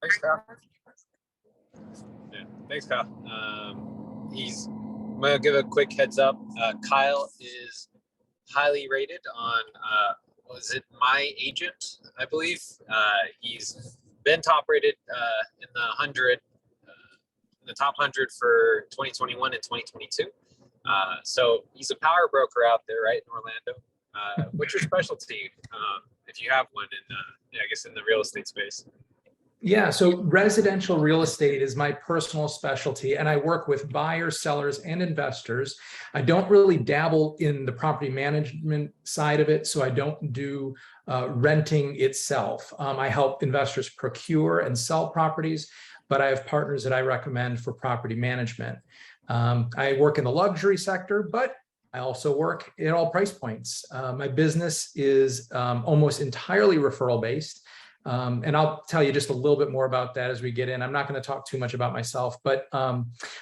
Thanks, Kyle. Yeah, thanks, Kyle. I'm gonna give a quick heads up. Kyle is highly rated on was it MyAgent, I believe. He's been top rated in the top 100 for 2021 and 2022. So he's a power broker out there, right, in Orlando. What's your specialty, if you have one, I guess in the real estate space? Yeah, so residential real estate is my personal specialty, and I work with buyers, sellers, and investors. I don't really dabble in the property management side of it, so I don't do renting itself. I help investors procure and sell properties, but I have partners that I recommend for property management. I work in the luxury sector, but I also work at all price points. My business is almost entirely referral based. And I'll tell you just a little bit more about that as we get in. I'm not going to talk too much about myself, but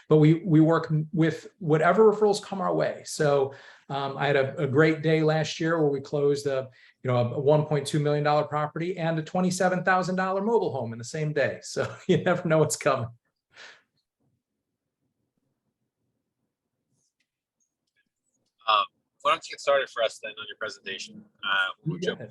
we work with whatever referrals come our way. So I had a great day last year where we closed a $1.2 million property and a $27,000 mobile home in the same day. So you never know what's coming. Why don't you get started for us then on your presentation? We'll jump in.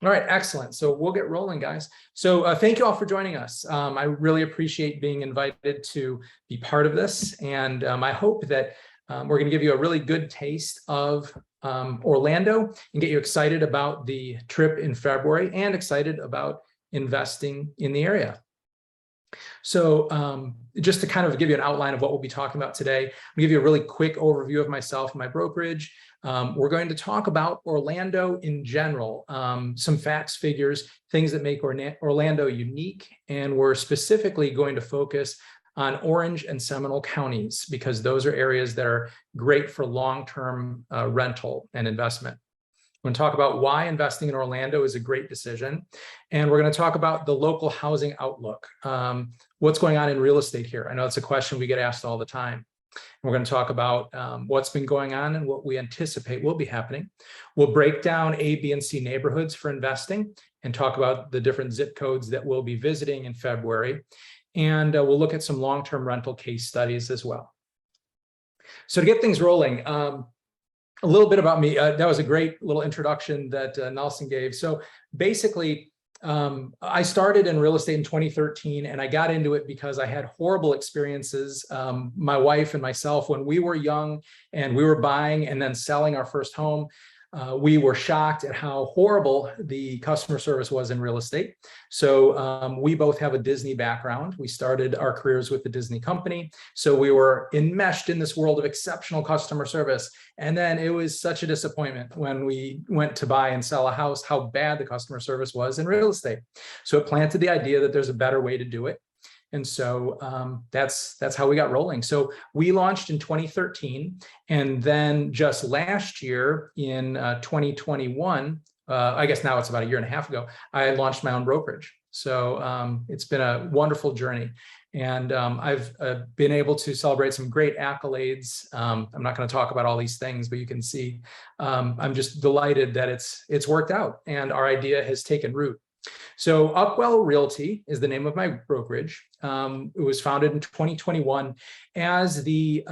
All right, excellent. So we'll get rolling, guys. So thank you all for joining us. I really appreciate being invited to be part of this. And I hope that we're going to give you a really good taste of Orlando and get you excited about the trip in February and excited about investing in the area. So just to kind of give you an outline of what we'll be talking about today, I'm going to give you a really quick overview of myself and my brokerage. We're going to talk about Orlando in general, some facts, figures, things that make Orlando unique. And we're specifically going to focus on Orange and Seminole counties because those are areas that are great for long-term rental and investment. We're going to talk about why investing in Orlando is a great decision. And we're going to talk about the local housing outlook. What's going on in real estate here? I know it's a question we get asked all the time. We're going to talk about what's been going on and what we anticipate will be happening. We'll break down A, B, and C neighborhoods for investing and talk about the different zip codes that we'll be visiting in February. And we'll look at some long-term rental case studies as well. So to get things rolling, a little bit about me. That was a great little introduction that Nelson gave. So basically, I started in real estate in 2013, and I got into it because I had horrible experiences. My wife and myself, when we were young and we were buying and then selling our first home, we were shocked at how horrible the customer service was in real estate. So we both have a Disney background. We started our careers with the Disney company. So we were enmeshed in this world of exceptional customer service. And then it was such a disappointment when we went to buy and sell a house, how bad the customer service was in real estate. So it planted the idea that there's a better way to do it. And so that's how we got rolling. So we launched in 2013, and then just last year in 2021, I guess now it's about a year and a half ago, I launched my own brokerage. So it's been a wonderful journey. And I've been able to celebrate some great accolades. I'm not going to talk about all these things, but you can see I'm just delighted that it's worked out and our idea has taken root. So Upwell Realty is the name of my brokerage. It was founded in 2021 as the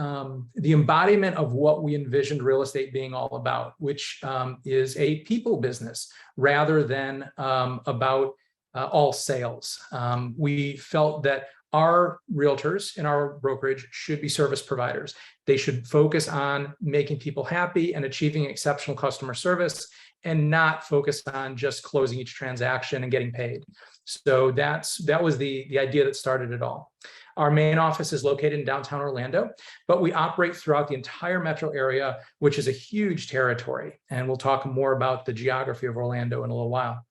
embodiment of what we envisioned real estate being all about, which is a people business rather than about all sales. We felt that our realtors in our brokerage should be service providers. They should focus on making people happy and achieving exceptional customer service, and not focus on just closing each transaction and getting paid. So that was the idea that started it all. Our main office is located in downtown Orlando, but we operate throughout the entire metro area, which is a huge territory. And we'll talk more about the geography of Orlando in a little while.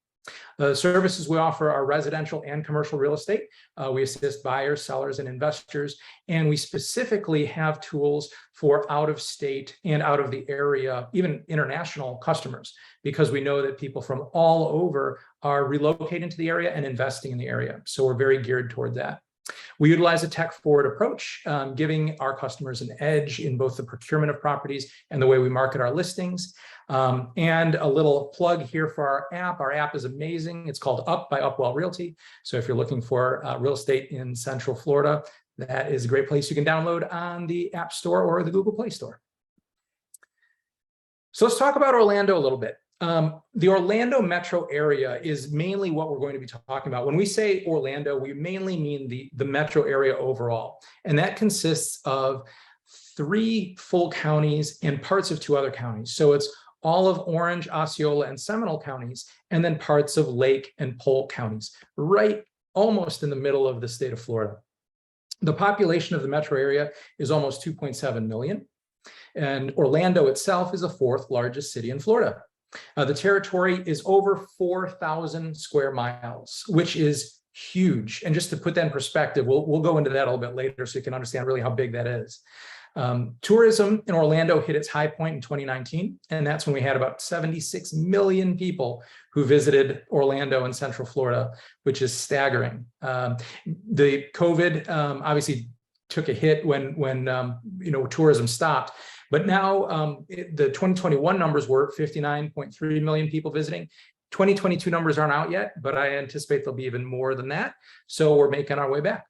The services we offer are residential and commercial real estate. We assist buyers, sellers, and investors, and we specifically have tools for out of state and out of the area, even international customers, because we know that people from all over are relocating to the area and investing in the area. So we're very geared toward that. We utilize a tech-forward approach, giving our customers an edge in both the procurement of properties and the way we market our listings. And a little plug here for our app. Our app is amazing. It's called Up by Upwell Realty. So if you're looking for real estate in Central Florida, that is a great place you can download on the App Store or the Google Play Store. So let's talk about Orlando a little bit. The Orlando metro area is mainly what we're going to be talking about. When we say Orlando, we mainly mean the metro area overall. And that consists of 3 full counties and parts of 2 other counties. So it's all of Orange, Osceola, and Seminole counties, and then parts of Lake and Polk counties, right almost in the middle of the state of Florida. The population of the metro area is almost 2.7 million. And Orlando itself is the 4th largest city in Florida. The territory is over 4,000 square miles, which is huge. And just to put that in perspective, we'll go into that a little bit later so you can understand really how big that is. Tourism in Orlando hit its high point in 2019, and that's when we had about 76 million people who visited Orlando and Central Florida, which is staggering. The COVID obviously took a hit when tourism stopped. But now the 2021 numbers were 59.3 million people visiting. 2022 numbers aren't out yet, but I anticipate there'll be even more than that. So we're making our way back.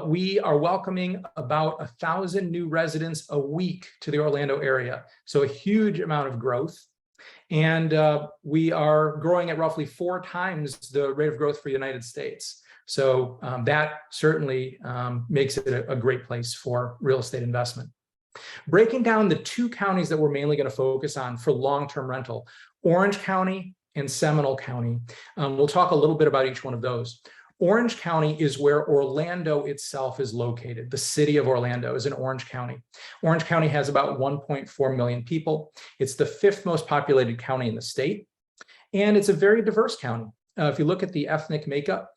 We are welcoming about 1,000 new residents a week to the Orlando area. So a huge amount of growth. And we are growing at roughly 4 times the rate of growth for the United States. So that certainly makes it a great place for real estate investment. Breaking down the 2 counties that we're mainly going to focus on for long-term rental, Orange County and Seminole County. We'll talk a little bit about each one of those. Orange County is where Orlando itself is located. The city of Orlando is in Orange County. Orange County has about 1.4 million people. It's the 5th most populated county in the state, and it's a very diverse county. If you look at the ethnic makeup,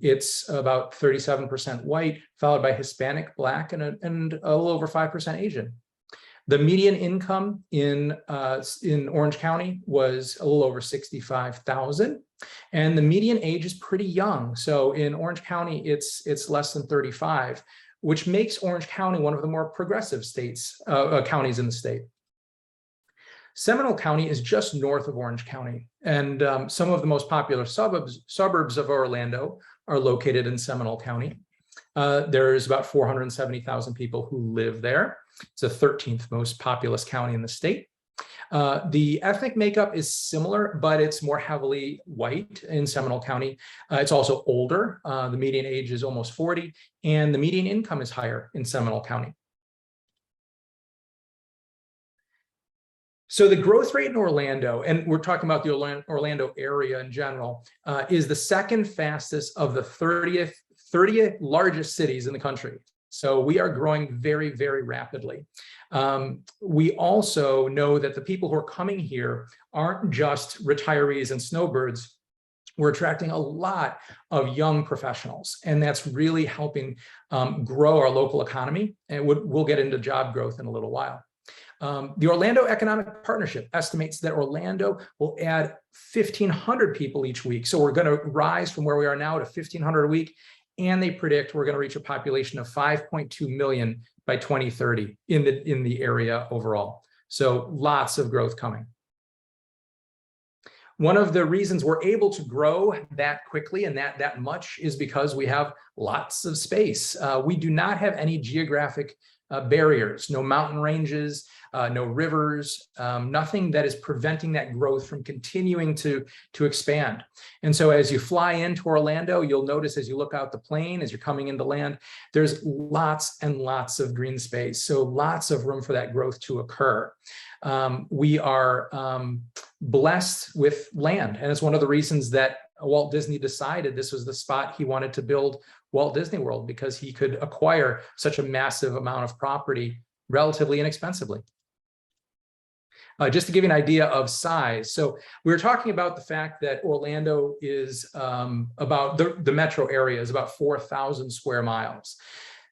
it's about 37% white, followed by Hispanic, Black, and a little over 5% Asian. The median income in Orange County was a little over $65,000, and the median age is pretty young. So in Orange County, it's less than 35, which makes Orange County one of the more progressive counties in the state. Seminole County is just north of Orange County, and some of the most popular suburbs of Orlando are located in Seminole County. There's about 470,000 people who live there. It's the 13th most populous county in the state. The ethnic makeup is similar, but it's more heavily white in Seminole County. It's also older. The median age is almost 40, and the median income is higher in Seminole County. So the growth rate in Orlando, and we're talking about the Orlando area in general, is the 2nd fastest of the 30 largest cities in the country. So we are growing very, very rapidly. We also know that the people who are coming here aren't just retirees and snowbirds. We're attracting a lot of young professionals, and that's really helping grow our local economy. And we'll get into job growth in a little while. The Orlando Economic Partnership estimates that Orlando will add 1,500 people each week. So we're going to rise from where we are now to 1,500 a week. And they predict we're going to reach a population of 5.2 million by 2030 in the area overall. So lots of growth coming. One of the reasons we're able to grow that quickly and that much is because we have lots of space. We do not have any geographic barriers, no mountain ranges, no rivers, nothing that is preventing that growth from continuing to expand. And so as you fly into Orlando, you'll notice as you look out the plane, as you're coming into land, there's lots and lots of green space. So lots of room for that growth to occur. We are blessed with land. And it's one of the reasons that Walt Disney decided this was the spot he wanted to build Walt Disney World, because he could acquire such a massive amount of property relatively inexpensively. Just to give you an idea of size. So we were talking about the fact that Orlando is about the metro area is about 4,000 square miles.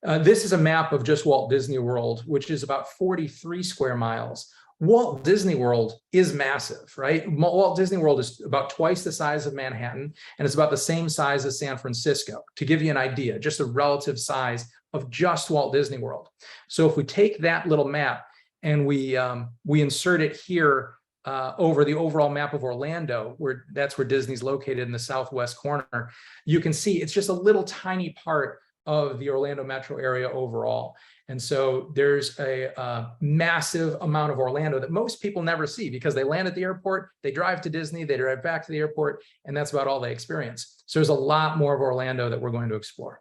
This is a map of just Walt Disney World, which is about 43 square miles. Walt Disney World is massive, right? Walt Disney World is about twice the size of Manhattan, and it's about the same size as San Francisco, to give you an idea, just a relative size of just Walt Disney World. So if we take that little map and we insert it here over the overall map of Orlando, that's where Disney's located in the southwest corner, you can see it's just a little tiny part of the Orlando metro area overall. And so there's a massive amount of Orlando that most people never see because they land at the airport, they drive to Disney, they drive back to the airport, and that's about all they experience. So there's a lot more of Orlando that we're going to explore.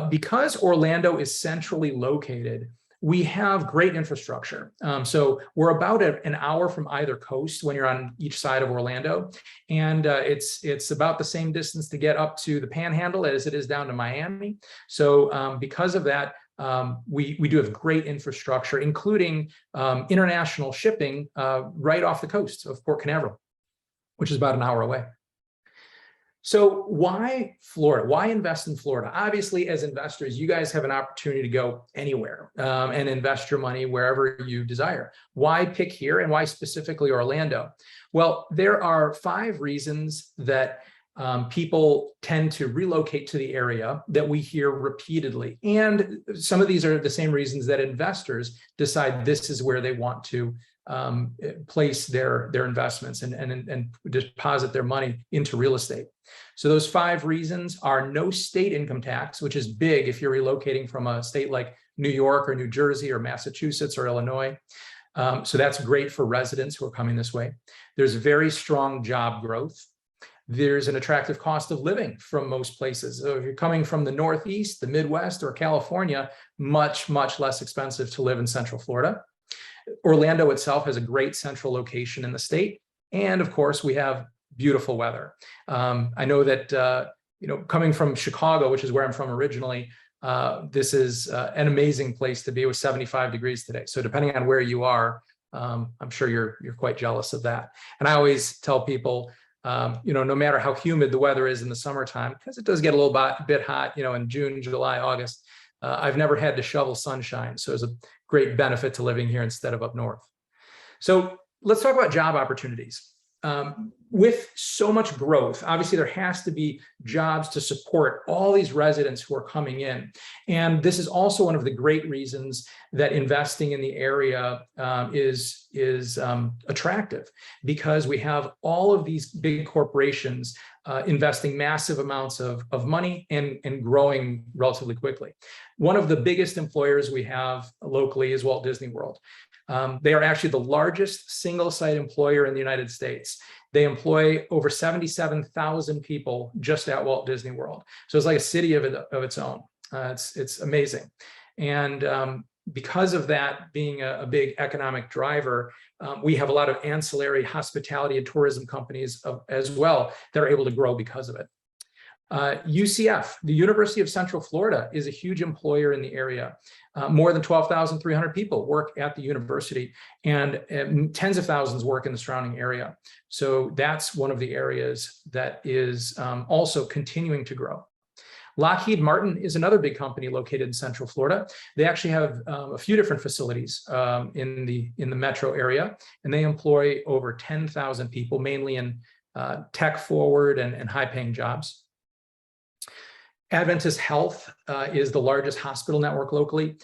Because Orlando is centrally located, we have great infrastructure. So we're about an hour from either coast when you're on each side of Orlando. And it's about the same distance to get up to the Panhandle as it is down to Miami. So because of that, we do have great infrastructure, including international shipping right off the coast of Port Canaveral, which is about an hour away. So why Florida? Why invest in Florida? Obviously, as investors, you guys have an opportunity to go anywhere and invest your money wherever you desire. Why pick here and why specifically Orlando? Well, there are 5 reasons that people tend to relocate to the area that we hear repeatedly. And some of these are the same reasons that investors decide this is where they want to place their investments and deposit their money into real estate. So those 5 reasons are no state income tax, which is big if you're relocating from a state like New York or New Jersey or Massachusetts or Illinois. So that's great for residents who are coming this way. There's very strong job growth. There's an attractive cost of living from most places. So if you're coming from the Northeast, the Midwest, or California, much, much less expensive to live in Central Florida. Orlando itself has a great central location in the state. And of course, we have beautiful weather. I know that, coming from Chicago, which is where I'm from originally, this is an amazing place to be with 75 degrees today. So depending on where you are, I'm sure you're quite jealous of that. And I always tell people, no matter how humid the weather is in the summertime, because it does get a little bit hot, in June, July, August, I've never had to shovel sunshine. So there's a great benefit to living here instead of up north. So let's talk about job opportunities. With so much growth, obviously there has to be jobs to support all these residents who are coming in. And this is also one of the great reasons that investing in the area is attractive, because we have all of these big corporations investing massive amounts of money and growing relatively quickly. One of the biggest employers we have locally is Walt Disney World. They are actually the largest single site employer in the United States. They employ over 77,000 people just at Walt Disney World. So it's like a city of its own. It's amazing. And because of that being a big economic driver, we have a lot of ancillary hospitality and tourism companies as well that are able to grow because of it. UCF, the University of Central Florida, is a huge employer in the area. More than 12,300 people work at the university, and tens of thousands work in the surrounding area. So that's one of the areas that is also continuing to grow. Lockheed Martin is another big company located in Central Florida. They actually have a few different facilities in the metro area, and they employ over 10,000 people, mainly in tech forward and high-paying jobs. Adventist Health is the largest hospital network locally.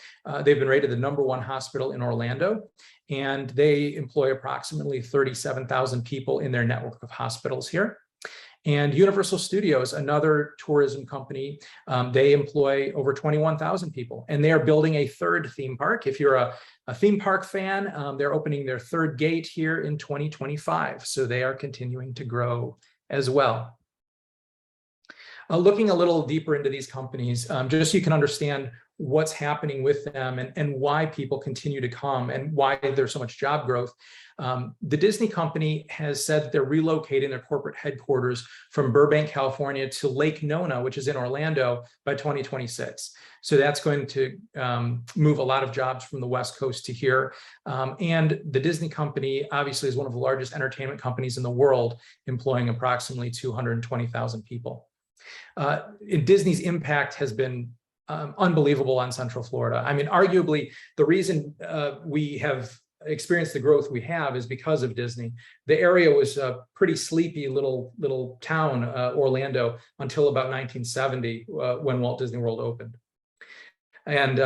They've been rated the #1 hospital in Orlando, and they employ approximately 37,000 people in their network of hospitals here. And Universal Studios, another tourism company, they employ over 21,000 people, and they are building a 3rd theme park. If you're a theme park fan, they're opening their 3rd gate here in 2025. So they are continuing to grow as well. Looking a little deeper into these companies, just so you can understand what's happening with them and why people continue to come and why there's so much job growth. The Disney company has said that they're relocating their corporate headquarters from Burbank, California to Lake Nona, which is in Orlando, by 2026. So that's going to move a lot of jobs from the West Coast to here. And the Disney company obviously is one of the largest entertainment companies in the world, employing approximately 220,000 people. Disney's impact has been unbelievable on Central Florida. I mean, arguably, the reason we have experienced the growth we have is because of Disney. The area was a pretty sleepy little town, Orlando, until about 1970 when Walt Disney World opened. And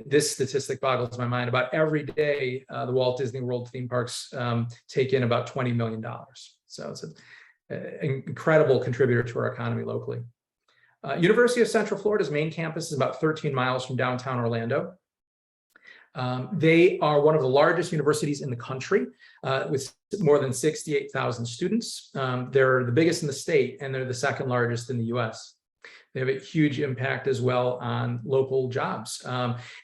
this statistic boggles my mind. About every day, the Walt Disney World theme parks take in about $20 million. So it's an incredible contributor to our economy locally. University of Central Florida's main campus is about 13 miles from downtown Orlando. They are one of the largest universities in the country with more than 68,000 students. They're the biggest in the state, and they're the second largest in the US. They have a huge impact as well on local jobs.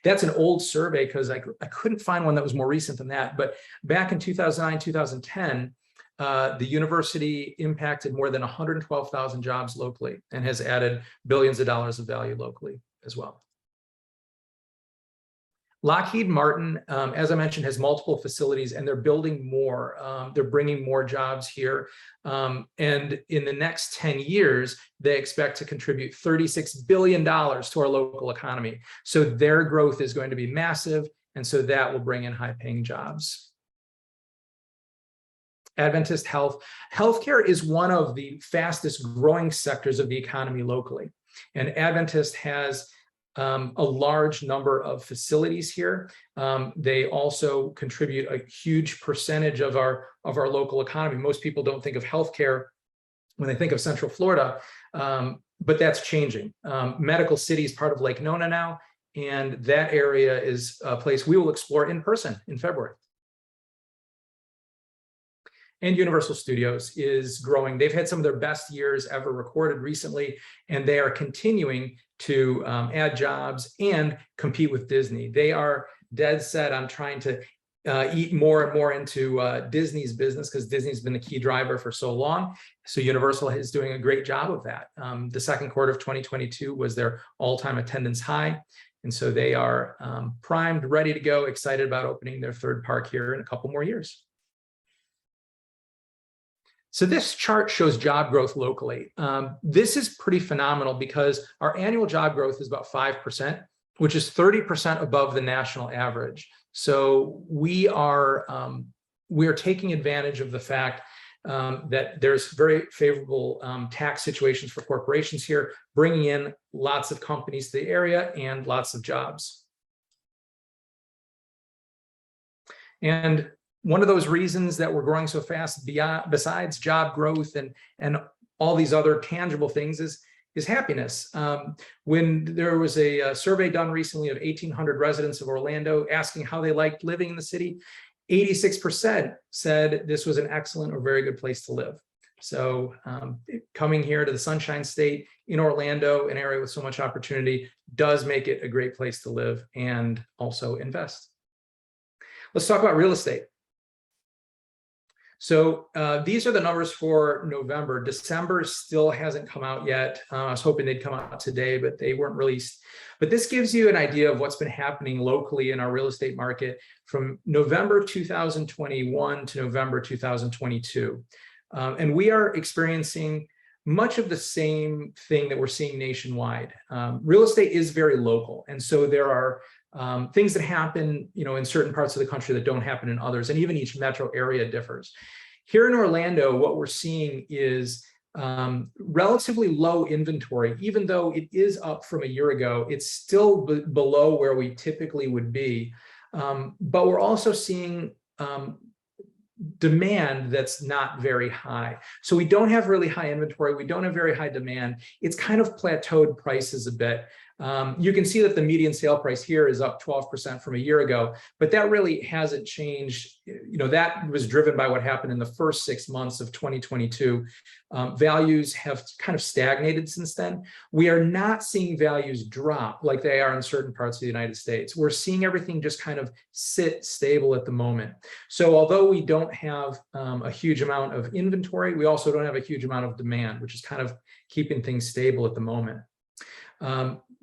That's an old survey because I couldn't find one that was more recent than that. But back in 2009, 2010, the university impacted more than 112,000 jobs locally and has added billions of dollars of value locally as well. Lockheed Martin, as I mentioned, has multiple facilities, and they're building more. They're bringing more jobs here. And in the next 10 years, they expect to contribute $36 billion to our local economy. So their growth is going to be massive. And so that will bring in high-paying jobs. Adventist Health. Healthcare is one of the fastest growing sectors of the economy locally. And Adventist has a large number of facilities here. They also contribute a huge percentage of our local economy. Most people don't think of healthcare when they think of Central Florida, but that's changing. Medical City is part of Lake Nona now, and that area is a place we will explore in person in February. And Universal Studios is growing. They've had some of their best years ever recorded recently, and they are continuing to add jobs and compete with Disney. They are dead set on trying to eat more and more into Disney's business, because Disney's been the key driver for so long. So Universal is doing a great job of that. The second quarter of 2022 was their all-time attendance high. And so they are primed, ready to go, excited about opening their third park here in a couple more years. So this chart shows job growth locally. This is pretty phenomenal because our annual job growth is about 5%, which is 30% above the national average. So we are taking advantage of the fact that there's very favorable tax situations for corporations here, bringing in lots of companies to the area and lots of jobs. And one of those reasons that we're growing so fast, besides job growth and all these other tangible things, is happiness. When there was a survey done recently of 1,800 residents of Orlando asking how they liked living in the city, 86% said this was an excellent or very good place to live. So coming here to the Sunshine State in Orlando, an area with so much opportunity, does make it a great place to live and also invest. Let's talk about real estate. So these are the numbers for November. December still hasn't come out yet. I was hoping they'd come out today, but they weren't released. But this gives you an idea of what's been happening locally in our real estate market from November 2021 to November 2022. And we are experiencing much of the same thing that we're seeing nationwide. Real estate is very local. And so there are things that happen, in certain parts of the country that don't happen in others, and even each metro area differs. Here in Orlando, what we're seeing is relatively low inventory. Even though it is up from a year ago, it's still below where we typically would be. But we're also seeing demand that's not very high. So we don't have really high inventory. We don't have very high demand. It's kind of plateaued prices a bit. You can see that the median sale price here is up 12% from a year ago, but that really hasn't changed. That was driven by what happened in the first 6 months of 2022. Values have kind of stagnated since then. We are not seeing values drop like they are in certain parts of the United States. We're seeing everything just kind of sit stable at the moment. So although we don't have a huge amount of inventory, we also don't have a huge amount of demand, which is kind of keeping things stable at the moment.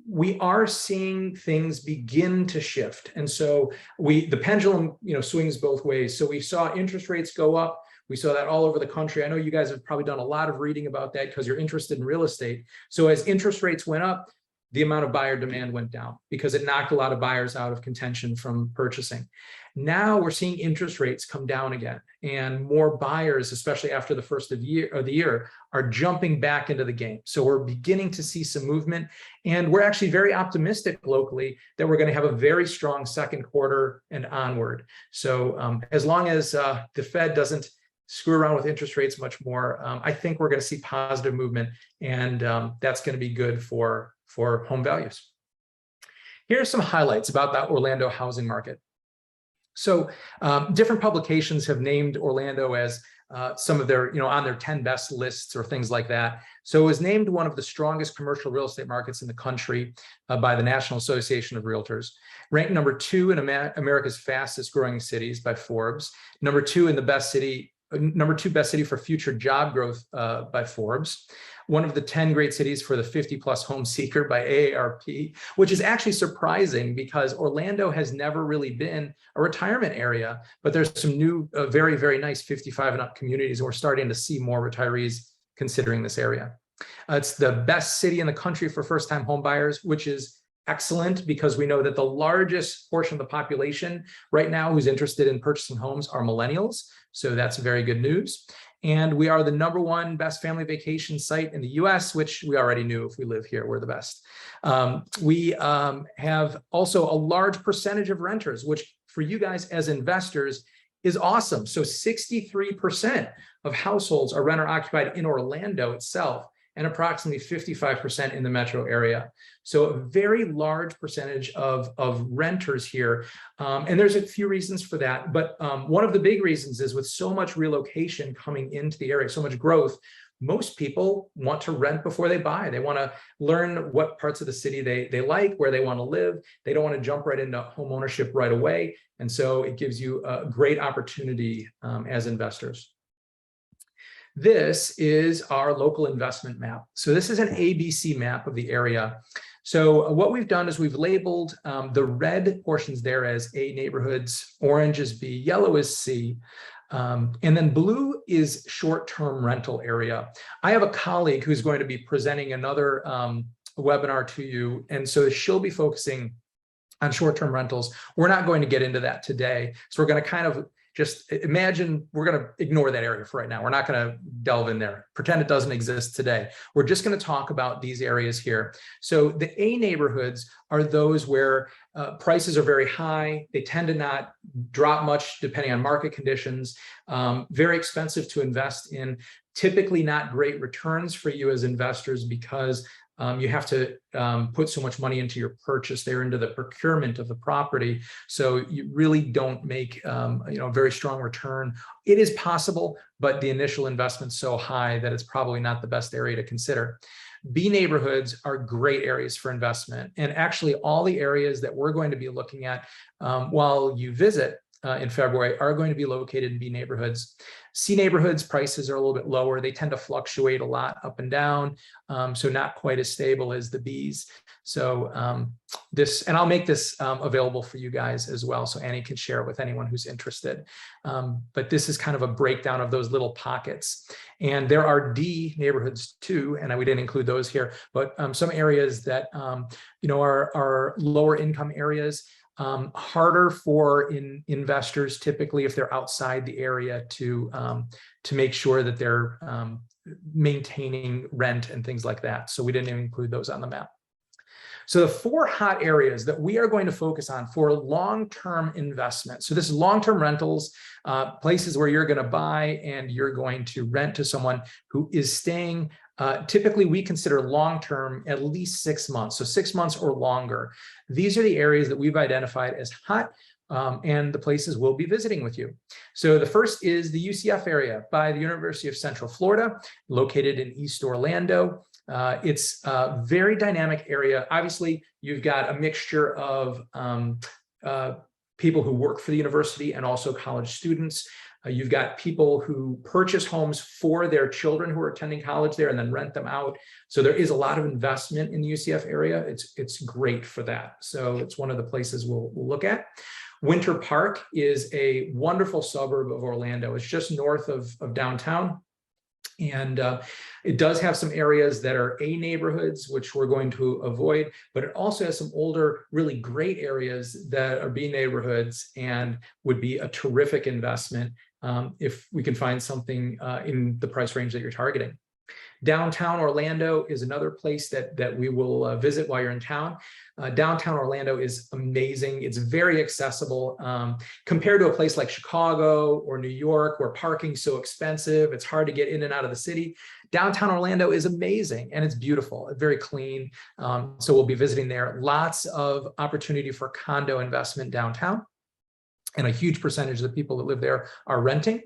We are seeing things begin to shift. And so the pendulum, swings both ways. So we saw interest rates go up. We saw that all over the country. I know you guys have probably done a lot of reading about that because you're interested in real estate. So as interest rates went up, the amount of buyer demand went down because it knocked a lot of buyers out of contention from purchasing. Now we're seeing interest rates come down again, and more buyers, especially after the first of the year, are jumping back into the game. So we're beginning to see some movement, and we're actually very optimistic locally that we're going to have a very strong second quarter and onward. So as long as the Fed doesn't screw around with interest rates much more, I think we're going to see positive movement, and that's going to be good for home values. Here are some highlights about that Orlando housing market. So different publications have named Orlando as some of their, on their 10 best lists or things like that. So it was named one of the strongest commercial real estate markets in the country by the National Association of Realtors. Ranked number 2 in America's fastest growing cities by Forbes. Number 2 in the best city, number 2 best city for future job growth by Forbes. One of the 10 great cities for the 50+ home seeker by AARP, which is actually surprising because Orlando has never really been a retirement area, but there's some new, very, very nice 55 and up communities, and we're starting to see more retirees considering this area. It's the best city in the country for first-time home buyers, which is excellent because we know that the largest portion of the population right now who's interested in purchasing homes are millennials. So that's very good news. And we are the #1 best family vacation site in the US, which we already knew if we live here, we're the best. We have also a large percentage of renters, which for you guys as investors is awesome. So 63% of households are renter occupied in Orlando itself, and approximately 55% in the metro area. So a very large percentage of renters here. And there's a few reasons for that. But one of the big reasons is with so much relocation coming into the area, so much growth, most people want to rent before they buy. They want to learn what parts of the city they like, where they want to live. They don't want to jump right into home ownership right away. And so it gives you a great opportunity as investors. This is our local investment map. So this is an ABC map of the area. So what we've done is we've labeled the red portions there as A neighborhoods, orange is B, yellow is C, and then blue is short-term rental area. I have a colleague who's going to be presenting another webinar to you, and so she'll be focusing on short-term rentals. We're not going to get into that today. So we're going to kind of just imagine, we're going to ignore that area for right now. We're not going to delve in there, pretend it doesn't exist today. We're just going to talk about these areas here. So the A neighborhoods are those where prices are very high. They tend to not drop much depending on market conditions, very expensive to invest in, typically not great returns for you as investors because you have to put so much money into your purchase there, into the procurement of the property. So you really don't make a very strong return. It is possible, but the initial investment's so high that it's probably not the best area to consider. B neighborhoods are great areas for investment. And actually all the areas that we're going to be looking at while you visit in February are going to be located in B neighborhoods. C neighborhoods prices are a little bit lower. They tend to fluctuate a lot up and down, so not quite as stable as the Bs. So and I'll make this available for you guys as well, so Annie can share it with anyone who's interested. But this is kind of a breakdown of those little pockets. And there are D neighborhoods too, and we didn't include those here, but some areas that are lower income areas. Harder for investors typically if they're outside the area to make sure that they're maintaining rent and things like that. So we didn't even include those on the map. So the 4 hot areas that we are going to focus on for long-term investment. So this is long-term rentals, places where you're going to buy and you're going to rent to someone who is staying. Typically, we consider long-term at least 6 months, so 6 months or longer. These are the areas that we've identified as hot and the places we'll be visiting with you. So the first is the UCF area by the University of Central Florida, located in East Orlando. It's a very dynamic area. Obviously, you've got a mixture of people who work for the university and also college students. You've got people who purchase homes for their children who are attending college there and then rent them out. So there is a lot of investment in the UCF area. It's great for that. So it's one of the places we'll look at. Winter Park is a wonderful suburb of Orlando. It's just north of downtown. And it does have some areas that are A neighborhoods, which we're going to avoid, but it also has some older, really great areas that are B neighborhoods and would be a terrific investment if we can find something in the price range that you're targeting. Downtown Orlando is another place that we will visit while you're in town. Downtown Orlando is amazing. It's very accessible compared to a place like Chicago or New York, where parking's so expensive. It's hard to get in and out of the city. Downtown Orlando is amazing and it's beautiful, very clean. So we'll be visiting there. Lots of opportunity for condo investment downtown. And a huge percentage of the people that live there are renting.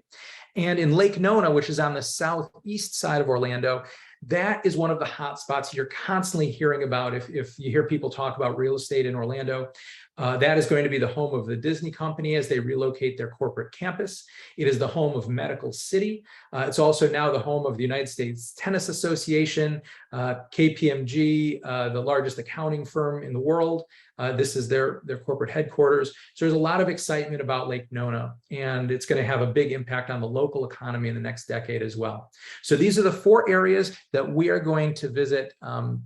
And in Lake Nona, which is on the southeast side of Orlando, that is one of the hot spots you're constantly hearing about. If you hear people talk about real estate in Orlando, that is going to be the home of the Disney company as they relocate their corporate campus. It is the home of Medical City. It's also now the home of the United States Tennis Association, KPMG, the largest accounting firm in the world. This is their corporate headquarters. So there's a lot of excitement about Lake Nona, and it's going to have a big impact on the local economy in the next decade as well. So these are the 4 areas that we are going to visit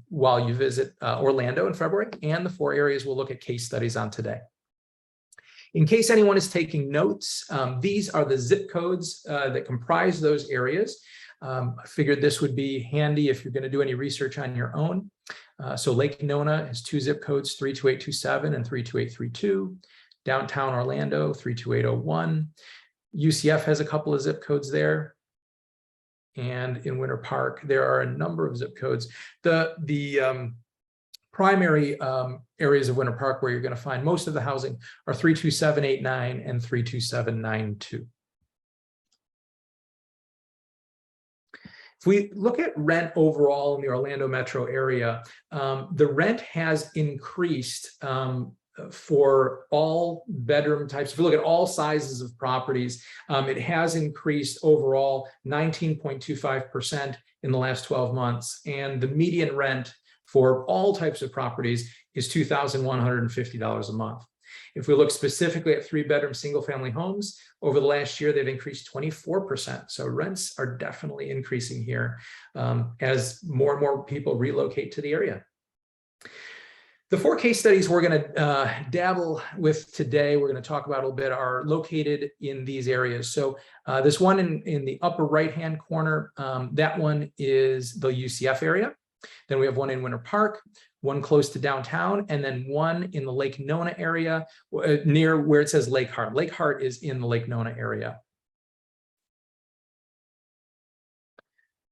while you visit Orlando in February, and the 4 areas we'll look at case studies on today. In case anyone is taking notes, these are the zip codes that comprise those areas. I figured this would be handy if you're going to do any research on your own. So Lake Nona has 2 zip codes, 32827 and 32832. Downtown Orlando, 32801. UCF has a couple of zip codes there. And in Winter Park, there are a number of zip codes. The primary areas of Winter Park where you're going to find most of the housing are 32789 and 32792. If we look at rent overall in the Orlando metro area, the rent has increased for all bedroom types. If you look at all sizes of properties, it has increased overall 19.25% in the last 12 months. And the median rent for all types of properties is $2,150 a month. If we look specifically at 3-bedroom single-family homes, over the last year, they've increased 24%. So rents are definitely increasing here as more and more people relocate to the area. The 4 case studies we're going to dabble with today, we're going to talk about a little bit, are located in these areas. So this one in the upper right-hand corner, that one is the UCF area. Then we have one in Winter Park, one close to downtown, and then one in the Lake Nona area near where it says Lake Hart. Lake Hart is in the Lake Nona area.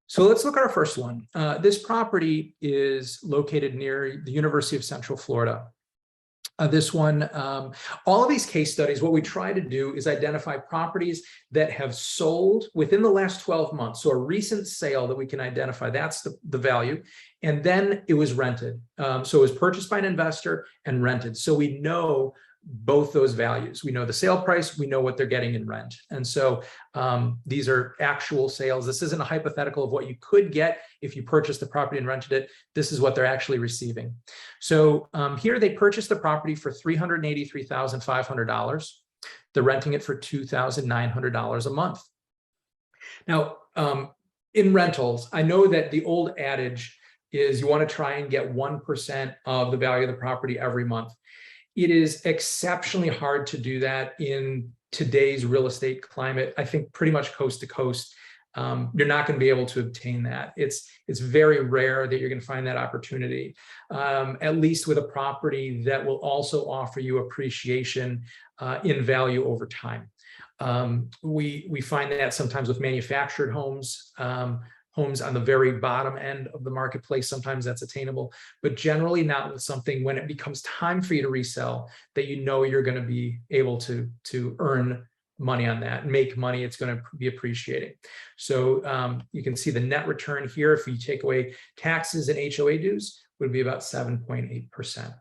So let's look at our first one. This property is located near the University of Central Florida. This one, all of these case studies, what we try to do is identify properties that have sold within the last 12 months. So a recent sale that we can identify, that's the value. And then it was rented. So it was purchased by an investor and rented. So we know both those values. We know the sale price, we know what they're getting in rent. And so these are actual sales. This isn't a hypothetical of what you could get if you purchased the property and rented it. This is what they're actually receiving. So here they purchased the property for $383,500. They're renting it for $2,900 a month. Now, in rentals, I know that the old adage is you want to try and get 1% of the value of the property every month. It is exceptionally hard to do that in today's real estate climate. I think pretty much coast to coast, you're not going to be able to obtain that. It's very rare that you're going to find that opportunity, at least with a property that will also offer you appreciation in value over time. We find that sometimes with manufactured homes, homes on the very bottom end of the marketplace, sometimes that's attainable, but generally not with something when it becomes time for you to resell that you know you're going to be able to earn money on that, make money, it's going to be appreciating. So you can see the net return here, if you take away taxes and HOA dues, would be about 7.8%.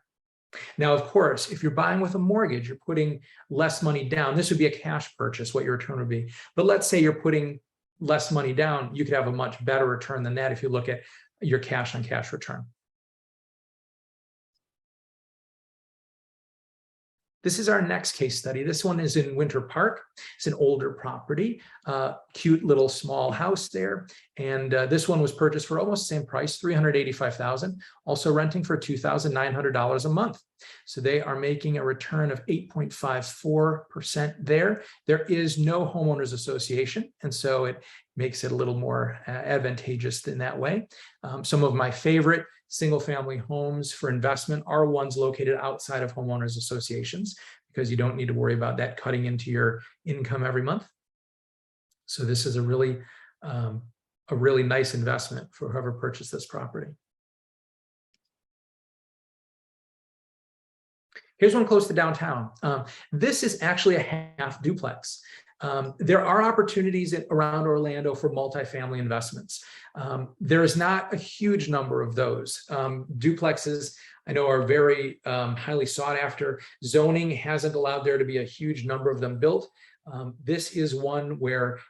Now, of course, if you're buying with a mortgage, you're putting less money down. This would be a cash purchase, what your return would be. But let's say you're putting less money down, you could have a much better return than that if you look at your cash on cash return. This is our next case study. This one is in Winter Park. It's an older property, cute little small house there. And this one was purchased for almost the same price, $385,000, also renting for $2,900 a month. So they are making a return of 8.54% there. There is no homeowners association, and so it makes it a little more advantageous in that way. Some of my favorite single-family homes for investment are ones located outside of homeowners associations, because you don't need to worry about that cutting into your income every month. So this is a really nice investment for whoever purchased this property. Here's one close to downtown. This is actually a half duplex. There are opportunities around Orlando for multifamily investments. There is not a huge number of those. Duplexes, I know, are very highly sought after. Zoning hasn't allowed there to be a huge number of them built. This is one where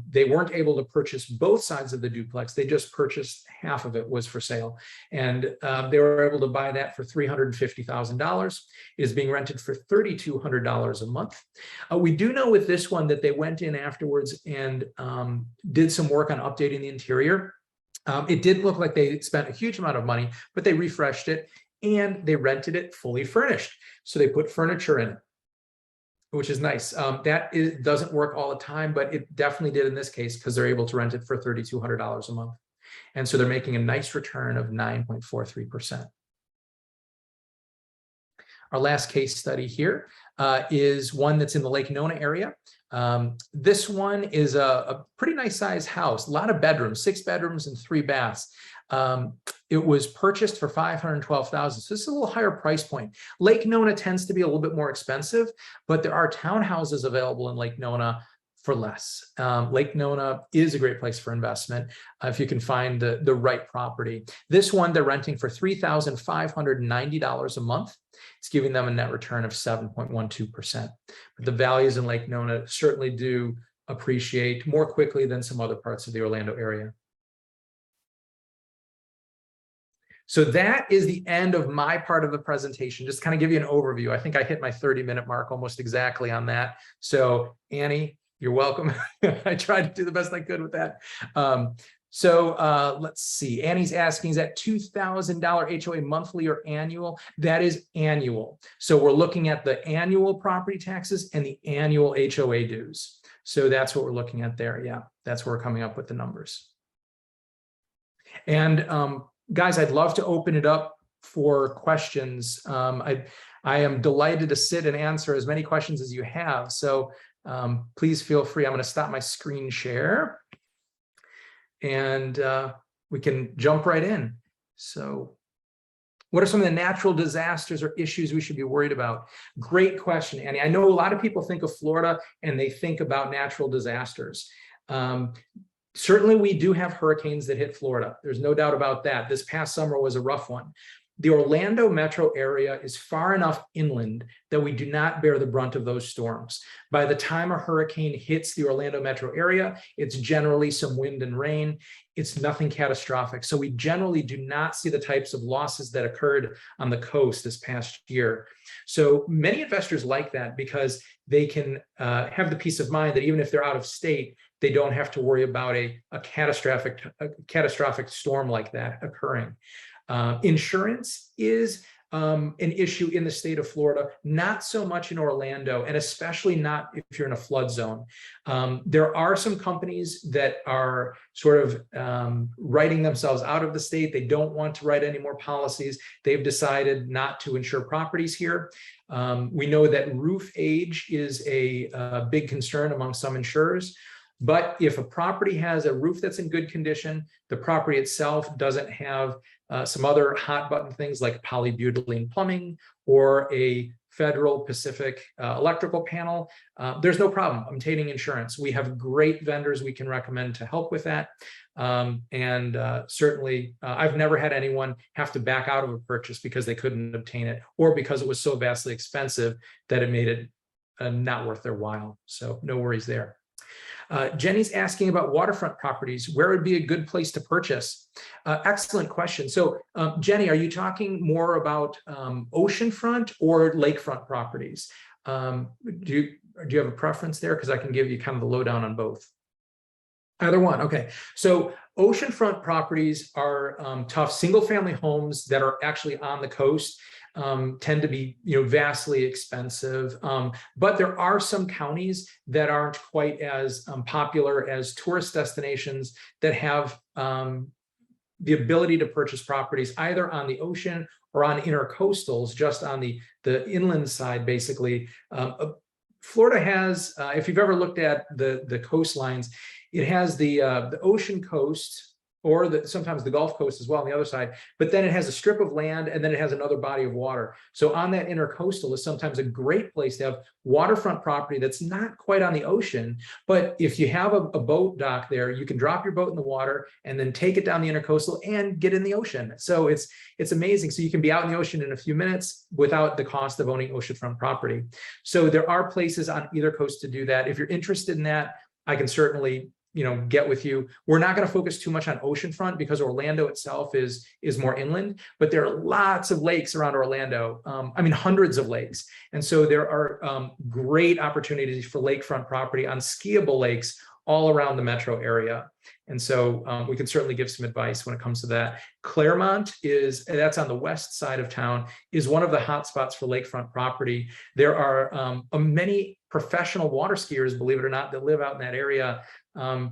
they weren't able to purchase both sides of the duplex. They just purchased half of it was for sale. And they were able to buy that for $350,000. It is being rented for $3,200 a month. We do know with this one that they went in afterwards and did some work on updating the interior. It did look like they spent a huge amount of money, but they refreshed it and they rented it fully furnished. So they put furniture in it, which is nice. Doesn't work all the time, but it definitely did in this case because they're able to rent it for $3,200 a month. And so they're making a nice return of 9.43%. Our last case study here is one that's in the Lake Nona area. This one is a pretty nice sized house, a lot of bedrooms, 6 bedrooms and 3 baths. It was purchased for $512,000. So this is a little higher price point. Lake Nona tends to be a little bit more expensive, but there are townhouses available in Lake Nona for less. Lake Nona is a great place for investment if you can find the right property. This one they're renting for $3,590 a month. It's giving them a net return of 7.12%. But the values in Lake Nona certainly do appreciate more quickly than some other parts of the Orlando area. So that is the end of my part of the presentation. Just kind of give you an overview. I think I hit my 30-minute mark almost exactly on that. So Annie, you're welcome. I tried to do the best I could with that. Let's see. Annie's asking, is that $2,000 HOA monthly or annual? That is annual. So we're looking at the annual property taxes and the annual HOA dues. So that's what we're looking at there. Yeah, that's where we're coming up with the numbers. And guys, I'd love to open it up for questions. I am delighted to sit and answer as many questions as you have. So please feel free. I'm going to stop my screen share and we can jump right in. So what are some of the natural disasters or issues we should be worried about? Great question, Annie. I know a lot of people think of Florida and they think about natural disasters. Certainly, we do have hurricanes that hit Florida. There's no doubt about that. This past summer was a rough one. The Orlando metro area is far enough inland that we do not bear the brunt of those storms. By the time a hurricane hits the Orlando metro area, it's generally some wind and rain. It's nothing catastrophic. So we generally do not see the types of losses that occurred on the coast this past year. So many investors like that because they can have the peace of mind that even if they're out of state, they don't have to worry about a catastrophic storm like that occurring. Insurance is an issue in the state of Florida, not so much in Orlando, and especially not if you're in a flood zone. There are some companies that are sort of writing themselves out of the state. They don't want to write any more policies. They've decided not to insure properties here. We know that roof age is a big concern among some insurers. But if a property has a roof that's in good condition, the property itself doesn't have some other hot button things like polybutylene plumbing or a Federal Pacific electrical panel, there's no problem obtaining insurance. We have great vendors we can recommend to help with that. Certainly, I've never had anyone have to back out of a purchase because they couldn't obtain it or because it was so vastly expensive that it made it not worth their while. So no worries there. Jenny's asking about waterfront properties. Where would be a good place to purchase? Excellent question. So Jenny, are you talking more about oceanfront or lakefront properties? Do you have a preference there? Because I can give you kind of the lowdown on both. Either one. Okay. So oceanfront properties are tough. Single family homes that are actually on the coast tend to be, vastly expensive. But there are some counties that aren't quite as popular as tourist destinations that have the ability to purchase properties either on the ocean or on intercoastals, just on the inland side, basically. Florida has, if you've ever looked at the coastlines, it has the ocean coast, or sometimes the Gulf Coast as well on the other side, but then it has a strip of land and then it has another body of water. So on that intercoastal is sometimes a great place to have waterfront property that's not quite on the ocean, but if you have a boat dock there, you can drop your boat in the water and then take it down the intercoastal and get in the ocean. So it's amazing. So you can be out in the ocean in a few minutes without the cost of owning oceanfront property. So there are places on either coast to do that. If you're interested in that, I can certainly get with you. We're not going to focus too much on oceanfront because Orlando itself is more inland, but there are lots of lakes around Orlando. Hundreds of lakes. And so there are great opportunities for lakefront property on skiable lakes all around the metro area. And so we can certainly give some advice when it comes to that. Claremont that's on the west side of town, is one of the hot spots for lakefront property. There are many professional water skiers, believe it or not, that live out in that area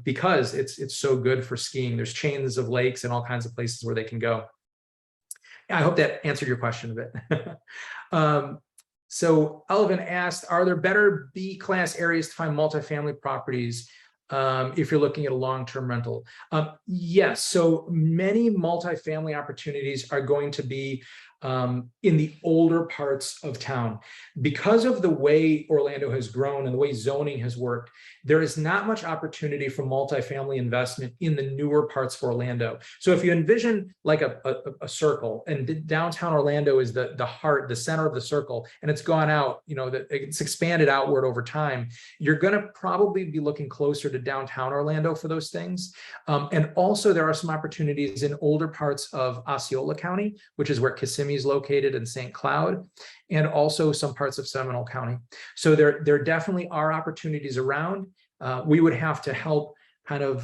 because it's so good for skiing. There's chains of lakes and all kinds of places where they can go. I hope that answered your question a bit. So Elvin asked, are there better B-class areas to find multifamily properties if you're looking at a long-term rental? Yes, so many multifamily opportunities are going to be in the older parts of town. Because of the way Orlando has grown and the way zoning has worked, there is not much opportunity for multifamily investment in the newer parts of Orlando. So if you envision like a circle, and downtown Orlando is the heart, the center of the circle, and it's gone out, it's expanded outward over time, you're going to probably be looking closer to downtown Orlando for those things. And also there are some opportunities in older parts of Osceola County, which is where Kissimmee is located, in St. Cloud, and also some parts of Seminole County. So there definitely are opportunities around. We would have to help kind of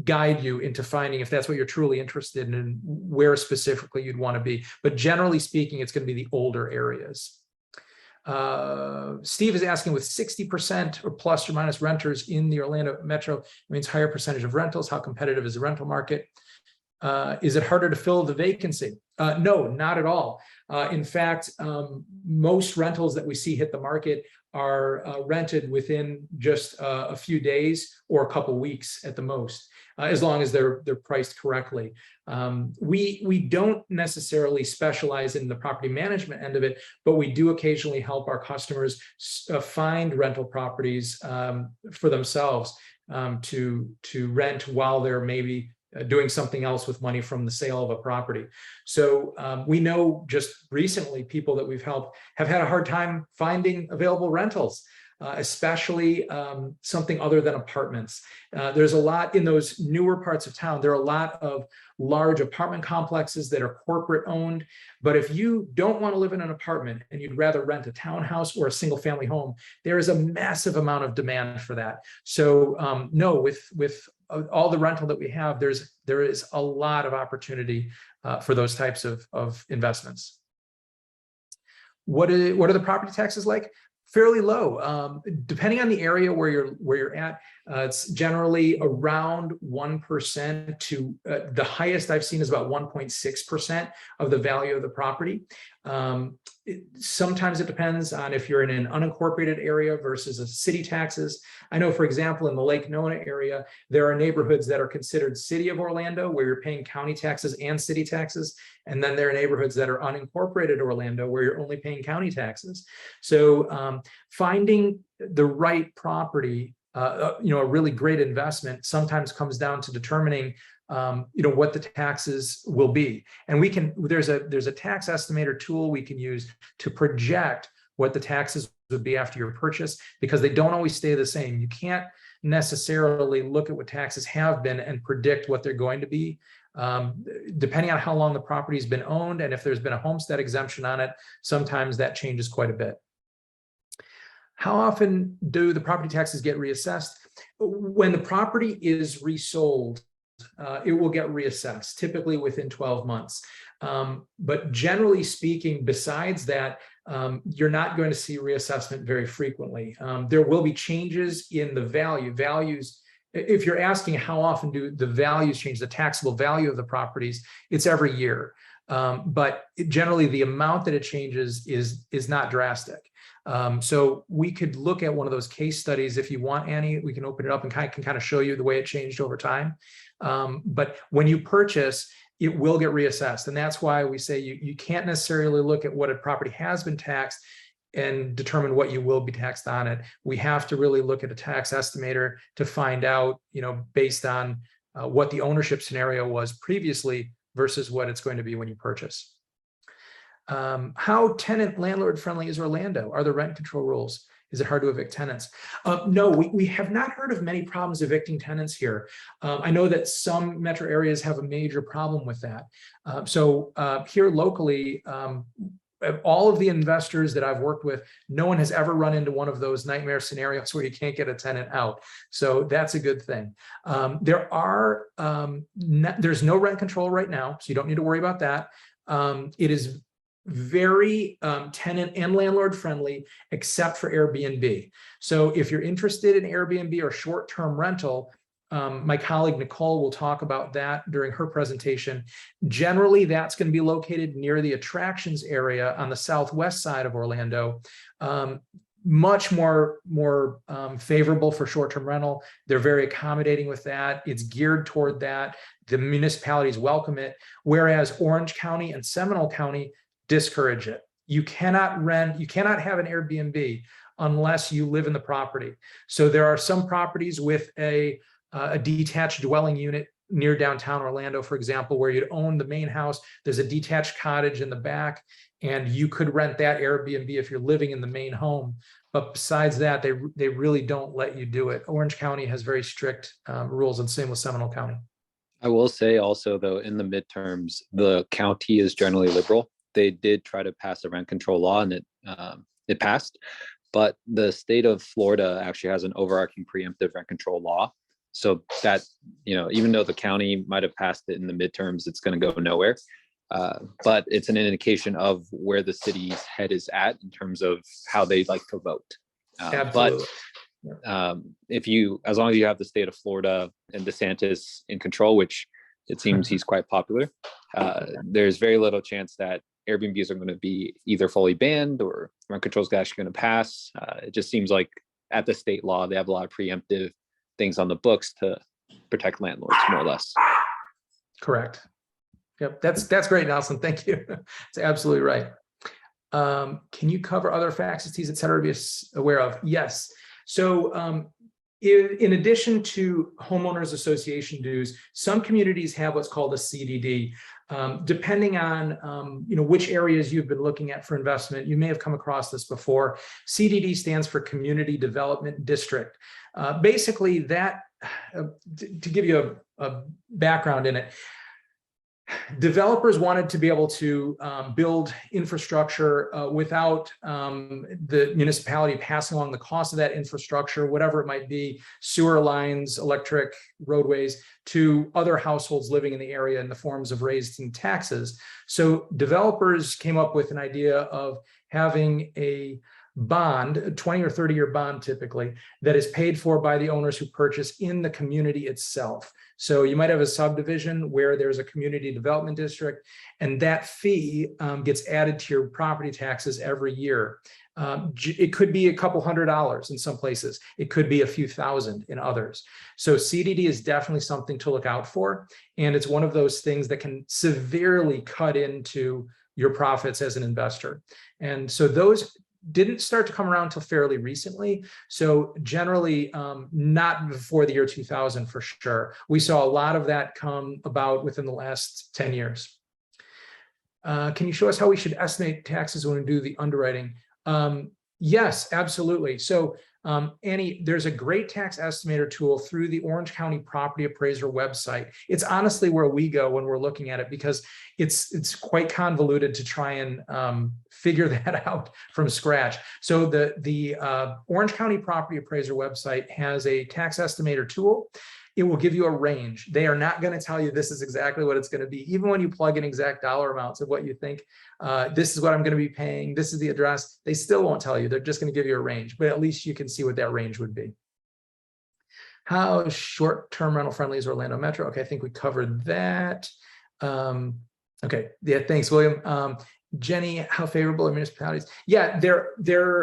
guide you into finding, if that's what you're truly interested in, and where specifically you'd want to be. But generally speaking, it's going to be the older areas. Steve is asking, with 60% or plus or minus renters in the Orlando metro, means higher percentage of rentals. How competitive is the rental market? Is it harder to fill the vacancy? No, not at all. In fact, most rentals that we see hit the market are rented within just a few days or a couple weeks at the most, as long as they're priced correctly. We don't necessarily specialize in the property management end of it, but we do occasionally help our customers find rental properties for themselves to rent while they're maybe doing something else with money from the sale of a property. So we know just recently people that we've helped have had a hard time finding available rentals, especially something other than apartments. There's a lot in those newer parts of town. There are a lot of large apartment complexes that are corporate owned. But if you don't want to live in an apartment and you'd rather rent a townhouse or a single family home, there is a massive amount of demand for that. So no, with all the rental that we have, there is a lot of opportunity for those types of investments. What are the property taxes like? Fairly low, depending on the area where you're at. It's generally around 1% to the highest I've seen is about 1.6% of the value of the property. Sometimes it depends on if you're in an unincorporated area versus a city taxes. I know, for example, in the Lake Nona area, there are neighborhoods that are considered city of Orlando where you're paying county taxes and city taxes. And then there are neighborhoods that are unincorporated Orlando where you're only paying county taxes. So finding the right property, a really great investment sometimes comes down to determining what the taxes will be. And there's a tax estimator tool we can use to project what the taxes would be after your purchase, because they don't always stay the same. You can't necessarily look at what taxes have been and predict what they're going to be. Depending on how long the property has been owned and if there's been a homestead exemption on it, sometimes that changes quite a bit. How often do the property taxes get reassessed? When the property is resold, it will get reassessed, typically within 12 months. But generally speaking, besides that, you're not going to see reassessment very frequently. There will be changes in the values. If you're asking how often do the values change, the taxable value of the properties, it's every year. But generally the amount that it changes is not drastic. So we could look at one of those case studies if you want, Annie. We can open it up and can kind of show you the way it changed over time. But when you purchase, it will get reassessed. And that's why we say you can't necessarily look at what a property has been taxed and determine what you will be taxed on it. We have to really look at a tax estimator to find out, based on what the ownership scenario was previously versus what it's going to be when you purchase. How tenant landlord friendly is Orlando? Are there rent control rules? Is it hard to evict tenants? No, we have not heard of many problems evicting tenants here. I know that some metro areas have a major problem with that. So here locally, all of the investors that I've worked with, no one has ever run into one of those nightmare scenarios where you can't get a tenant out. So that's a good thing. There's no rent control right now, so you don't need to worry about that. It is very tenant and landlord friendly, except for Airbnb. So if you're interested in Airbnb or short-term rental, my colleague Nicole will talk about that during her presentation. Generally, that's going to be located near the attractions area on the southwest side of Orlando. Much more favorable for short-term rental. They're very accommodating with that. It's geared toward that. The municipalities welcome it, whereas Orange County and Seminole County discourage it. You cannot have an Airbnb unless you live in the property. So there are some properties with a detached dwelling unit near downtown Orlando, for example, where you'd own the main house. There's a detached cottage in the back, and you could rent that Airbnb if you're living in the main home. But besides that, they really don't let you do it. Orange County has very strict rules, and same with Seminole County. I will say also, though, in the midterms, the county is generally liberal. They did try to pass a rent control law, and it passed. But the state of Florida actually has an overarching preemptive rent control law. So that, even though the county might have passed it in the midterms, it's going to go nowhere. But it's an indication of where the city's head is at in terms of how they like to vote. Absolutely. But as long as you have the state of Florida and DeSantis in control, which it seems he's quite popular, there's very little chance that Airbnbs are going to be either fully banned or rent control is actually going to pass. It just seems like at the state law, they have a lot of preemptive things on the books to protect landlords, more or less. Correct. Yep, that's great, Nelson. Thank you. It's absolutely right. Can you cover other facts, et cetera, to be aware of? Yes. So in addition to homeowners association dues, some communities have what's called a CDD. Depending on which areas you've been looking at for investment, you may have come across this before. CDD stands for Community Development District. Basically, that to give you a background in it, developers wanted to be able to build infrastructure without the municipality passing along the cost of that infrastructure, whatever it might be, sewer lines, electric, roadways, to other households living in the area in the forms of raising taxes. So developers came up with an idea of having a bond, a 20 or 30-year bond typically, that is paid for by the owners who purchase in the community itself. So you might have a subdivision where there's a community development district, and that fee gets added to your property taxes every year. It could be a couple $100 in some places. It could be a few thousand in others. So CDD is definitely something to look out for. And it's one of those things that can severely cut into your profits as an investor. And so those didn't start to come around till fairly recently. So generally not before the year 2000 for sure. We saw a lot of that come about within the last 10 years. Can you show us how we should estimate taxes when we do the underwriting? Yes, absolutely. So There's a great tax estimator tool through the Orange County Property Appraiser website. It's honestly where we go when we're looking at it, because it's quite convoluted to try and figure that out from scratch. So the Orange County Property Appraiser website has a tax estimator tool. It will give you a range. They are not going to tell you this is exactly what it's going to be. Even when you plug in exact dollar amounts of what you think, this is what I'm going to be paying, this is the address, they still won't tell you. They're just going to give you a range, but at least you can see what that range would be. How short-term rental friendly is Orlando Metro? Okay, I think we covered that. Okay, yeah, thanks, William. Jenny, how favorable are municipalities? Yeah, they're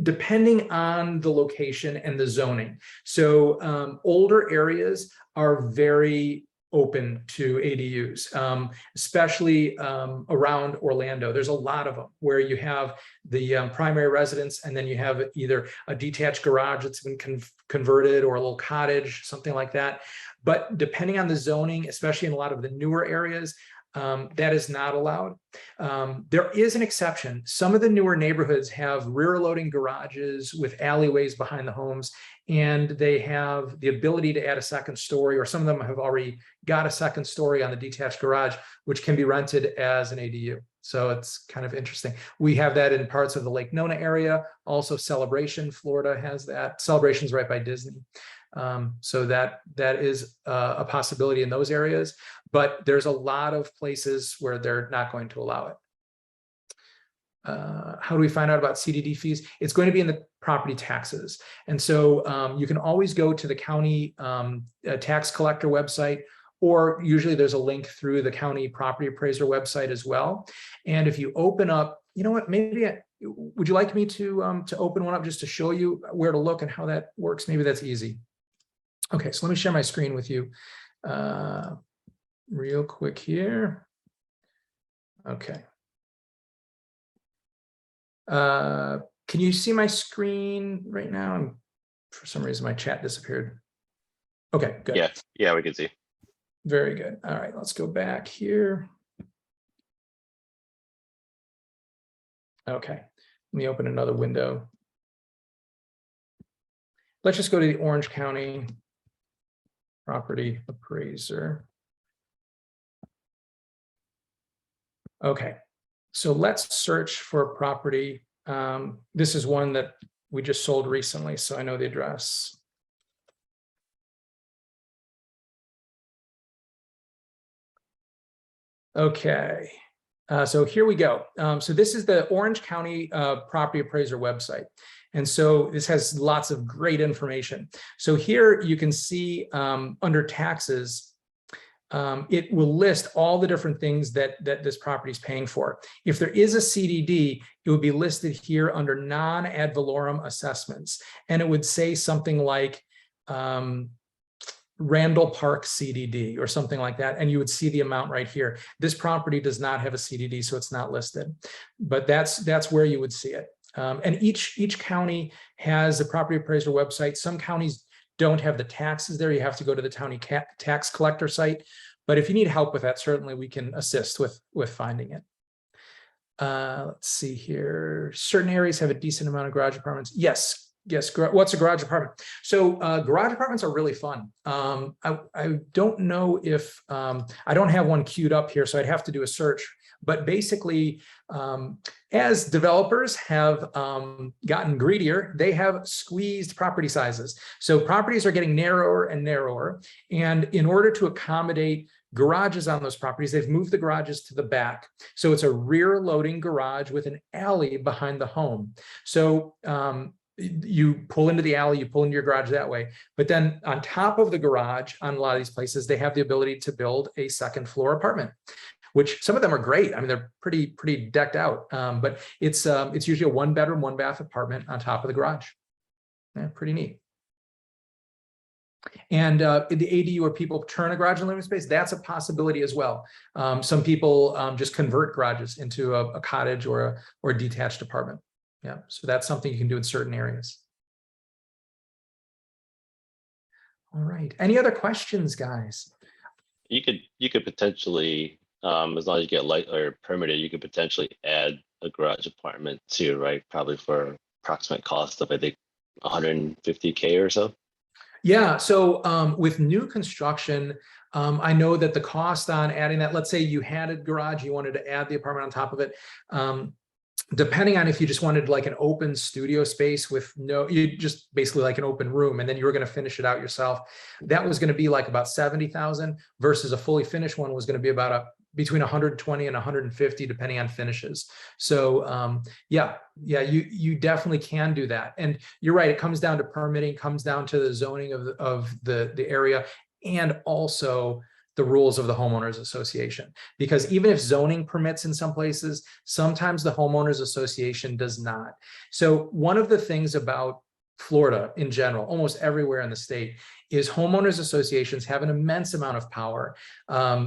depending on the location and the zoning. So older areas are very open to ADUs, especially around Orlando. There's a lot of them where you have the primary residence, and then you have either a detached garage that's been converted, or a little cottage, something like that. But depending on the zoning, especially in a lot of the newer areas, that is not allowed. There is an exception. Some of the newer neighborhoods have rear loading garages with alleyways behind the homes, and they have the ability to add a second story, or some of them have already got a second story on the detached garage, which can be rented as an ADU. So it's kind of interesting. We have that in parts of the Lake Nona area. Also, Celebration, Florida has that. Celebration's right by Disney. So that is a possibility in those areas, but there's a lot of places where they're not going to allow it. How do we find out about CDD fees? It's going to be in the property taxes. And so you can always go to the county tax collector website, or usually there's a link through the county property appraiser website as well. And if you open up, you know what, maybe would you like me to open one up just to show you where to look and how that works? Maybe that's easy. Okay, so let me share my screen with you real quick here. Okay. Can you see my screen right now? For some reason, my chat disappeared. Okay, good. Yeah, we can see. Very good. All right, let's go back here. Okay, let me open another window. Let's just go to the Orange County Property Appraiser. Okay, so let's search for property. This is one that we just sold recently, so I know the address. Okay, so here we go. So this is the Orange County Property Appraiser website. And so this has lots of great information. So here you can see under taxes, it will list all the different things that this property is paying for. If there is a CDD, it would be listed here under non-ad valorem assessments. And it would say something like Randall Park CDD or something like that. And you would see the amount right here. This property does not have a CDD, so it's not listed, but that's where you would see it. And each county has a property appraiser website. Some counties don't have the taxes there. You have to go to the county tax collector site. But if you need help with that, certainly we can assist with finding it. Let's see here. Certain areas have a decent amount of garage apartments. Yes. What's a garage apartment? So garage apartments are really fun. I don't know if I don't have one queued up here, so I'd have to do a search. But basically, as developers have gotten greedier, they have squeezed property sizes. So properties are getting narrower and narrower. And in order to accommodate garages on those properties, they've moved the garages to the back. So it's a rear loading garage with an alley behind the home. So you pull into the alley, you pull into your garage that way. But then on top of the garage, on a lot of these places, they have the ability to build a second floor apartment, which some of them are great. I mean, they're pretty decked out, but it's usually a 1-bedroom, 1-bath apartment on top of the garage. Yeah, pretty neat. And the ADU where people turn a garage into living space, that's a possibility as well. Some people just convert garages into a cottage or a detached apartment. Yeah, so that's something you can do in certain areas. All right, any other questions, guys? You could potentially, as long as you get light or permitted, you could potentially add a garage apartment too, right? Probably for approximate cost of, I think, 150K or so? Yeah, so with new construction, I know that the cost on adding that, let's say you had a garage, you wanted to add the apartment on top of it. Depending on if you just wanted like an open studio space with you just basically like an open room, and then you were going to finish it out yourself, that was going to be like about 70,000 versus a fully finished one was going to be about between 120 and 150 depending on finishes. So yeah, you definitely can do that. And you're right, it comes down to permitting, comes down to the zoning of the area, and also the rules of the homeowners association. Because even if zoning permits in some places, sometimes the homeowners association does not. So one of the things about Florida in general, almost everywhere in the state, is homeowners associations have an immense amount of power,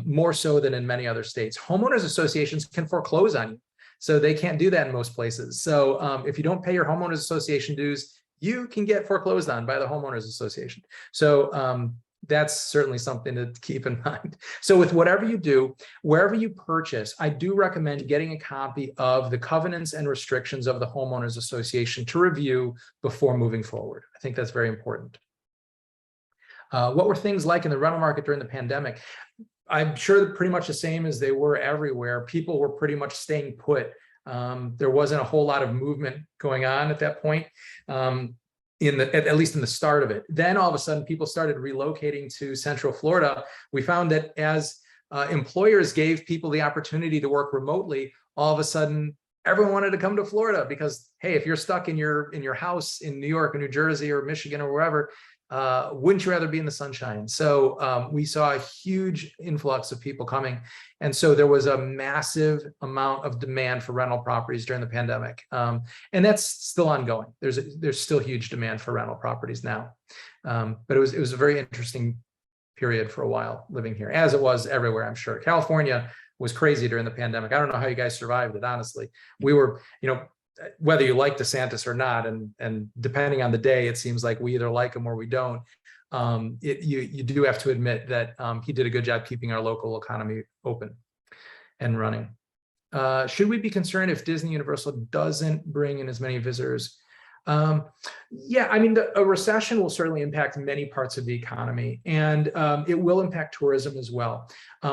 more so than in many other states. Homeowners associations can foreclose on you. So they can't do that in most places. So if you don't pay your homeowners association dues, you can get foreclosed on by the homeowners association. So that's certainly something to keep in mind. So with whatever you do, wherever you purchase, I do recommend getting a copy of the covenants and restrictions of the homeowners association to review before moving forward. I think that's very important. What were things like in the rental market during the pandemic? I'm sure they're pretty much the same as they were everywhere. People were pretty much staying put. There wasn't a whole lot of movement going on at that point. At least in the start of it. Then all of a sudden people started relocating to Central Florida. We found that as employers gave people the opportunity to work remotely, all of a sudden everyone wanted to come to Florida because, hey, if you're stuck in your house in New York or New Jersey or Michigan or wherever, wouldn't you rather be in the sunshine? So we saw a huge influx of people coming. And so there was a massive amount of demand for rental properties during the pandemic. And that's still ongoing. There's still huge demand for rental properties now. But it was a very interesting period for a while living here, as it was everywhere, I'm sure. California was crazy during the pandemic. I don't know how you guys survived it, honestly. We were, whether you like DeSantis or not, and depending on the day, it seems like we either like him or we don't. You do have to admit that he did a good job keeping our local economy open and running. Should we be concerned if Disney Universal doesn't bring in as many visitors? Yeah, I mean, a recession will certainly impact many parts of the economy, and it will impact tourism as well.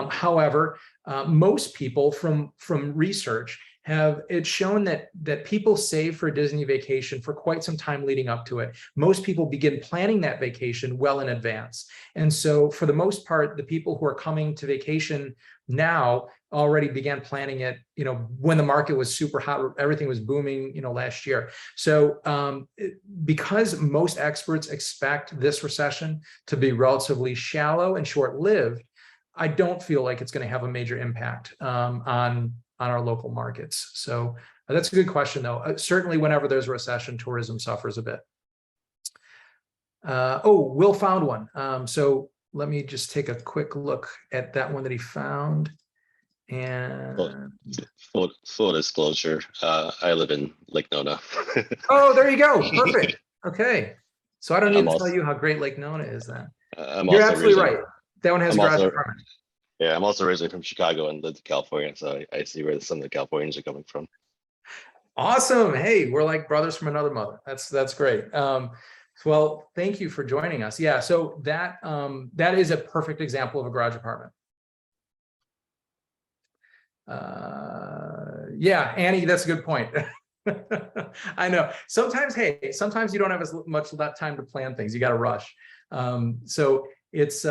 However, most people from research it's shown that people save for a Disney vacation for quite some time leading up to it. Most people begin planning that vacation well in advance. And so for the most part, the people who are coming to vacation now already began planning it, when the market was super hot, everything was booming, last year. So because most experts expect this recession to be relatively shallow and short-lived, I don't feel like it's going to have a major impact on our local markets. So that's a good question, though. Certainly, whenever there's a recession, tourism suffers a bit. Will found one. So let me just take a quick look at that one that he found. And full disclosure, I live in Lake Nona. Oh, there you go. Perfect. Okay. So I don't need to tell you how great Lake Nona is then. You're absolutely right. That one has a garage apartment. Yeah, I'm also originally from Chicago and lived in California, so I see where some of the Californians are coming from. Awesome. Hey, we're like brothers from another mother. That's great. Well, thank you for joining us. Yeah, so that is a perfect example of a garage apartment. Yeah, Annie, that's a good point. I know. Sometimes you don't have as much time to plan things. You got to rush. So it's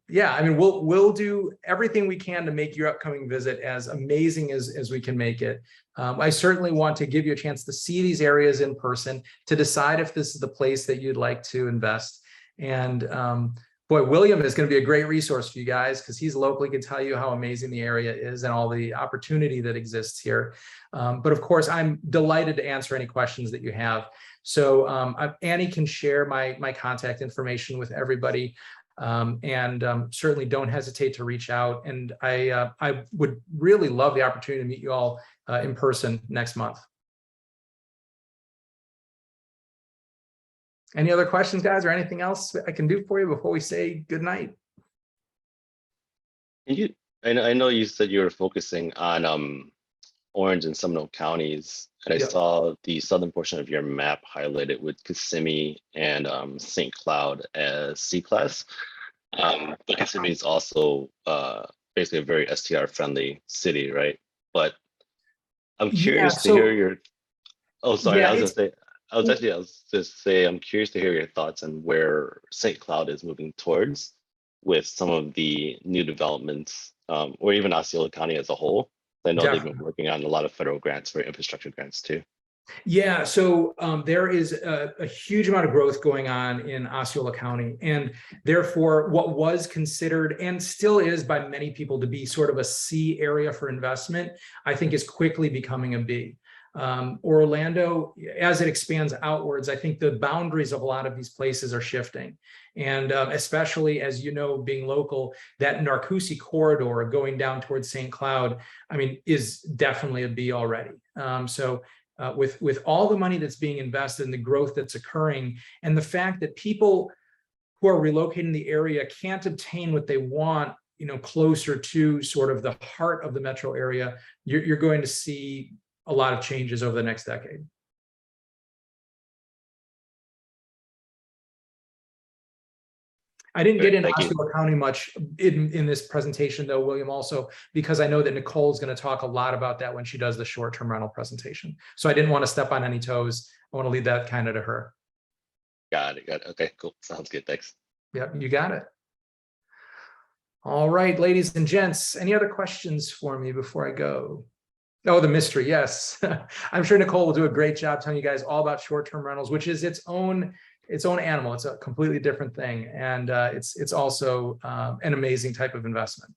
yeah, I mean, we'll do everything we can to make your upcoming visit as amazing as we can make it. I certainly want to give you a chance to see these areas in person, to decide if this is the place that you'd like to invest. And boy, William is going to be a great resource for you guys because he's locally, can tell you how amazing the area is and all the opportunity that exists here. But of course, I'm delighted to answer any questions that you have. So Annie can share my contact information with everybody. And certainly don't hesitate to reach out. And I would really love the opportunity to meet you all in person next month. Any other questions, guys, or anything else I can do for you before we say good night? I know you said you were focusing on Orange and Seminole counties, and I Yep. saw the southern portion of your map highlighted with Kissimmee and St. Cloud as C-class. But Kissimmee is also basically a very STR friendly city, right? But I'm Yeah, curious to so hear your. Oh, sorry. yeah, I was it's gonna say. I was just say I'm curious to hear your thoughts on where St. Cloud is moving towards with some of the new developments, or even Osceola County as a whole. I know they've been definitely. working on a lot of federal grants for infrastructure grants too. Yeah, so there is a huge amount of growth going on in Osceola County, and therefore what was considered and still is by many people to be sort of a C area for investment, I think is quickly becoming a B. Orlando, as it expands outwards, I think the boundaries of a lot of these places are shifting. And especially as you know, being local, that Narcoossee corridor going down towards St. Cloud, I mean, is definitely a B already. With all the money that's being invested and the growth that's occurring, and the fact that people who are relocating the area can't obtain what they want, you know, closer to sort of the heart of the metro area, you're going to see a lot of changes over the next decade. I didn't get Great, into thank you. Osceola County much in this presentation, though, William, also because I know that Nicole is going to talk a lot about that when she does the short-term rental presentation. So I didn't want to step on any toes. I want to leave that kind of to her. Got it. Got it. Okay, cool. Sounds good. Thanks. Yep, you got it. All right, ladies and gents, any other questions for me before I go? Oh, the mystery, yes. I'm sure Nicole will do a great job telling you guys all about short-term rentals, which is its own animal. It's a completely different thing, and it's also an amazing type of investment.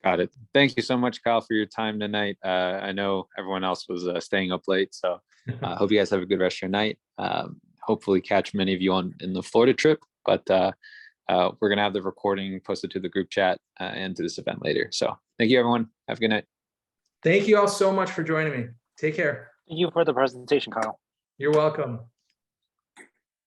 Got it. Thank you so much, Kyle, for your time tonight. I know everyone else was staying up late, so I hope you guys have a good rest of your night. Hopefully catch many of you in the Florida trip, but we're going to have the recording posted to the group chat and to this event later. So thank you, everyone. Have a good night. Thank you all so much for joining me. Take care. Thank you for the presentation, Kyle. You're welcome.